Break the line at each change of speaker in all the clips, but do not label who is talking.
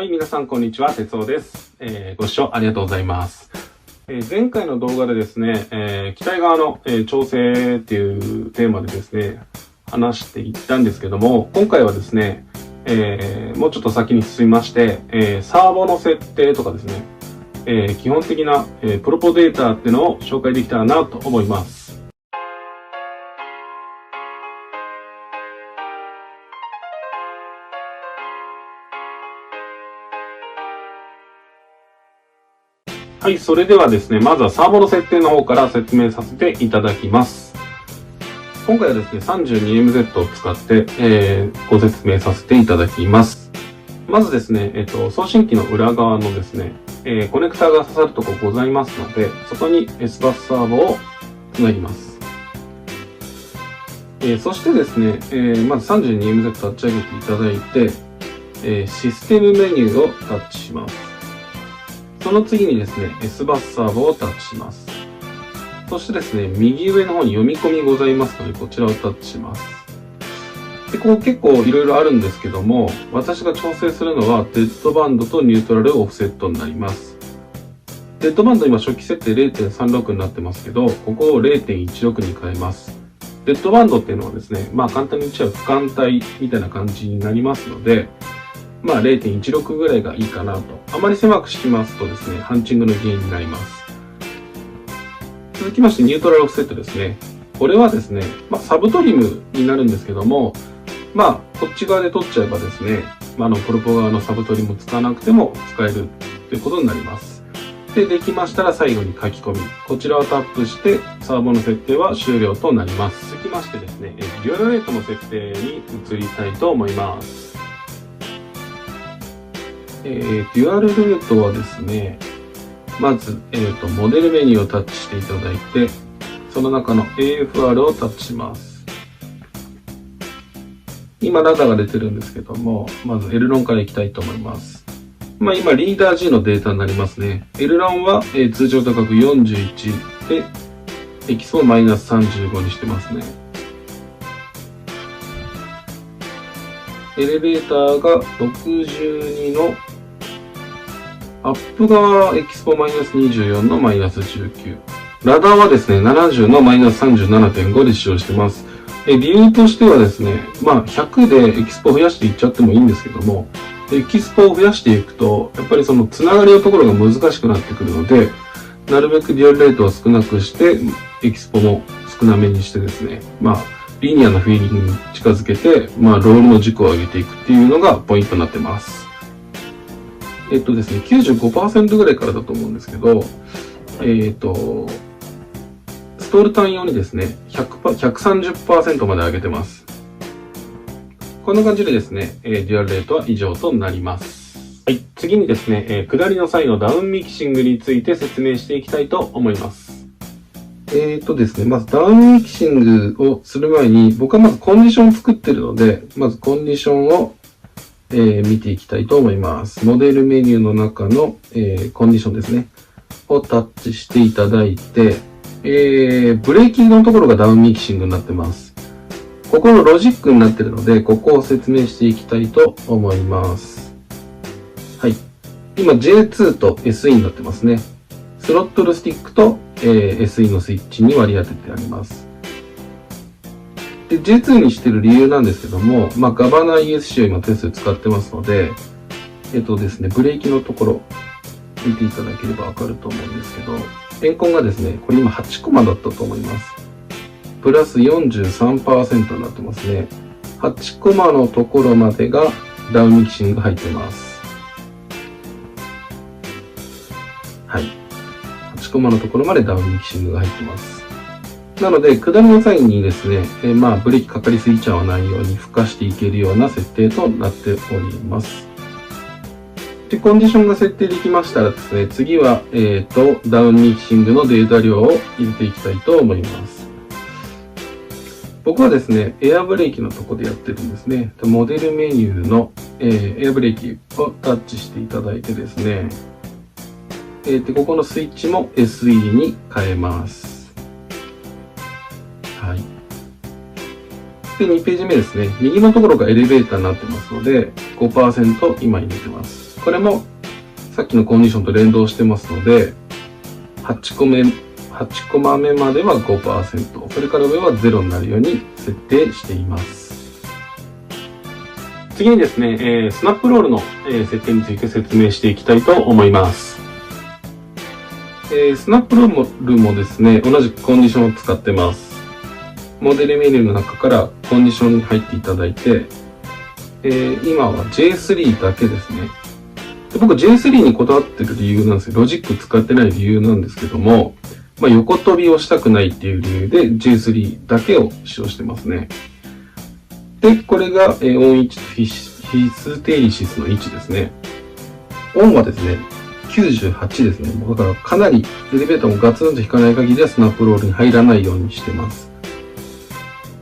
はい、皆さんこんにちは、哲夫です。ご視聴ありがとうございます。前回の動画でですね、機体側の、調整っていうテーマでですね、話していったんですけども、今回はですね、もうちょっと先に進みまして、サーボの設定とかですね、基本的な、プロポデータっていうのを紹介できたらなと思います。はい、それではですね、まずはサーボの設定の方から説明させていただきます。今回はですね、32MZ を使って、ご説明させていただきます。まずですね、送信機の裏側のですね、コネクタが刺さるところございますので、そこに S バスサーボをつなぎます。そしてですね、まず 32MZ 立ち上げていただいて、システムメニューをタッチします。その次にですね、S バスサーボをタッチします。そしてですね、右上の方に読み込みございますので、こちらをタッチします。で、こう結構いろいろあるんですけども、私が調整するのは、デッドバンドとニュートラルオフセットになります。デッドバンド今初期設定 0.36 になってますけど、ここを 0.16 に変えます。デッドバンドっていうのはですね、まあ簡単に言っちゃう俯瞰帯みたいな感じになりますので、まあ 0.16 ぐらいがいいかなと。あまり狭くしますとですね、ハンチングの原因になります。続きましてニュートラルオフセットですね。これはですね、まあサブトリムになるんですけども、まあこっち側で取っちゃえばですね、プロポ側のサブトリムを使わなくても使えるということになります。で、できましたら最後に書き込み。こちらをタップしてサーボの設定は終了となります。続きましてですね、デュアルレートの設定に移りたいと思います。デュアルルートはですね、まず、モデルメニューをタッチしていただいて、その中の AFR をタッチします。今、ラダが出てるんですけども、まずエルロンからいきたいと思います。まあ、今、リーダー G のデータになりますね。エルロンは、通常高く41で、エキスをマイナス35にしてますね。エレベーターが62のアップ側エキスポマイナス24のマイナス19。ラダーはですね、70のマイナス 37.5 で使用してます。理由としてはですね、まあ100でエキスポを増やしていっちゃってもいいんですけども、エキスポを増やしていくと、やっぱりそのつながりのところが難しくなってくるので、なるべくデュアルレートを少なくして、エキスポも少なめにしてですね、まあ、リニアなフィーリングに近づけて、まあ、ロールの軸を上げていくっていうのがポイントになってます。ですね、95% ぐらいからだと思うんですけど、ストール単用にですね、130% まで上げてます。こんな感じでですね、デュアルレートは以上となります。はい、次にですね、下りの際のダウンミキシングについて説明していきたいと思います。ですね、まずダウンミキシングをする前に、僕はまずコンディションを作ってるので、まずコンディションを見ていきたいと思います。モデルメニューの中の、コンディションですね。をタッチしていただいて、ブレーキのところがダウンミキシングになってます。ここのロジックになってるので、ここを説明していきたいと思います。はい。今 J2 と SE になってますね。スロットルスティックと、SE のスイッチに割り当ててあります。で、J2 にしてる理由なんですけども、まあ、ガバナ ESC を今テストで使ってますので、ですね、ブレーキのところ、見ていただければわかると思うんですけど、エンコンがですね、これ今8コマだったと思います。プラス 43% になってますね。8コマのところまでがダウンミキシングが入ってます。はい。8コマのところまでダウンミキシングが入ってます。なので、下りの際にですね、まあ、ブレーキかかりすぎちゃわないように吹かしていけるような設定となっております。で、コンディションが設定できましたらですね、次は、ダウンミキシングのデータ量を入れていきたいと思います。僕はですね、エアブレーキのところでやってるんですね。モデルメニューの、エアブレーキをタッチしていただいてですね、ここのスイッチも SE に変えます。はい。で、2ページ目ですね。右のところがエレベーターになってますので、5% 今入れてます。これもさっきのコンディションと連動してますので、8コマ目までは 5%、それから上は0になるように設定しています。次にですね、スナップロールの設定について説明していきたいと思います。スナップロールもですね、同じくコンディションを使ってます。モデルメニューの中からコンディションに入っていただいて、今は J3 だけですね。で僕 J3 にこだわってる理由なんですよ。ロジック使ってない理由なんですけども、横飛びをしたくないっていう理由で J3 だけを使用してますね。で、これが音位置とヒステリシスの位置ですね。音はですね、98ですね。だからかなりエレベーターもガツンと引かない限りはスナップロールに入らないようにしてます。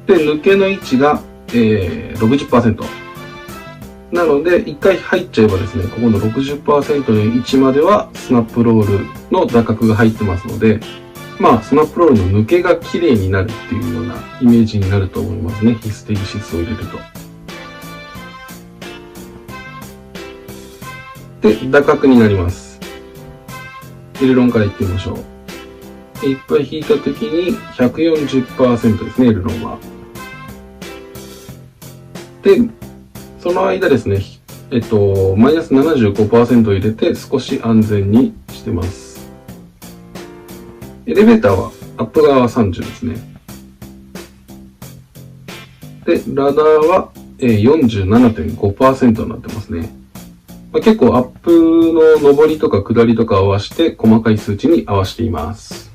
で、抜けの位置が、60%。なので、一回入っちゃえばですね、ここの 60% の位置まではスナップロールの打角が入ってますので、スナップロールの抜けが綺麗になるっていうようなイメージになると思いますね。ヒステリシスを入れると。で、打角になります。エレロンからいってみましょう。いっぱい引いたときに 140% ですね、エレロンは。で、その間ですね、マイナス 75% 入れて少し安全にしてます。エレベーターはアップ側は30ですね。で、ラダーは 47.5% になってますね。結構アップの上りとか下りとか合わせて細かい数値に合わせています。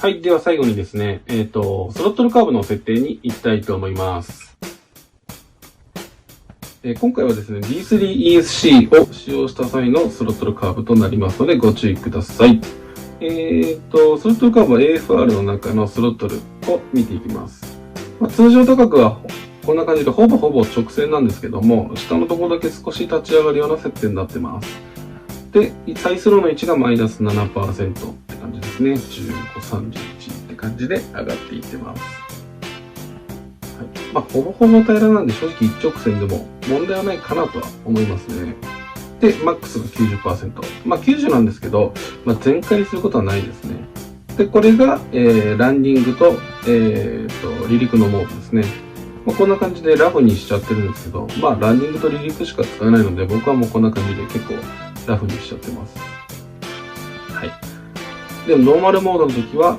はい。では最後にですね、スロットルカーブの設定に行きたいと思います。今回はですね、D3ESC を使用した際のスロットルカーブとなりますのでご注意ください。スロットルカーブは AFR の中のスロットルを見ていきます。通常価格はこんな感じでほぼ直線なんですけども、下のところだけ少し立ち上がるような設定になってます。で、サイスローの位置がマイナス 7% って感じですね。15、31って感じで上がっていってます。はい。ほぼ平らなんで正直一直線でも問題はないかなとは思いますね。で、マックスが 90%。90なんですけど、全開にすることはないですね。で、これが、ランディングと、離陸のモードですね。こんな感じでラフにしちゃってるんですけど、ランディングと離陸しか使えないので、僕はもうこんな感じで結構ラフにしちゃってます。はい。でも、ノーマルモードの時は、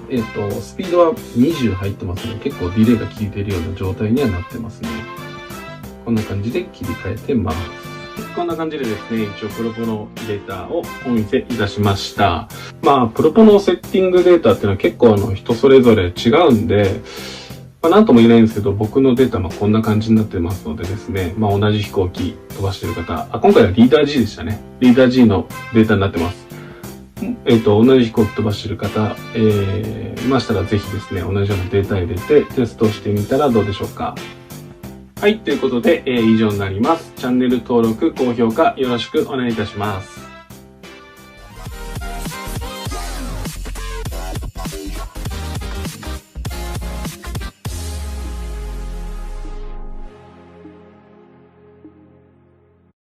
スピードは20入ってますので、結構ディレイが効いているような状態にはなってますね。こんな感じで切り替えてます。こんな感じでですね、一応プロポのデータをお見せいたしました。プロポのセッティングデータっていうのは結構人それぞれ違うんで、なんとも言えないんですけど、僕のデータもこんな感じになってますのでですね、同じ飛行機飛ばしてる方、今回はリーダー G でしたね。リーダー G のデータになってます。同じ飛行機飛ばしてる方、いましたらぜひですね、同じようなデータ入れてテストしてみたらどうでしょうか。はい、ということで、以上になります。チャンネル登録、高評価よろしくお願いいたします。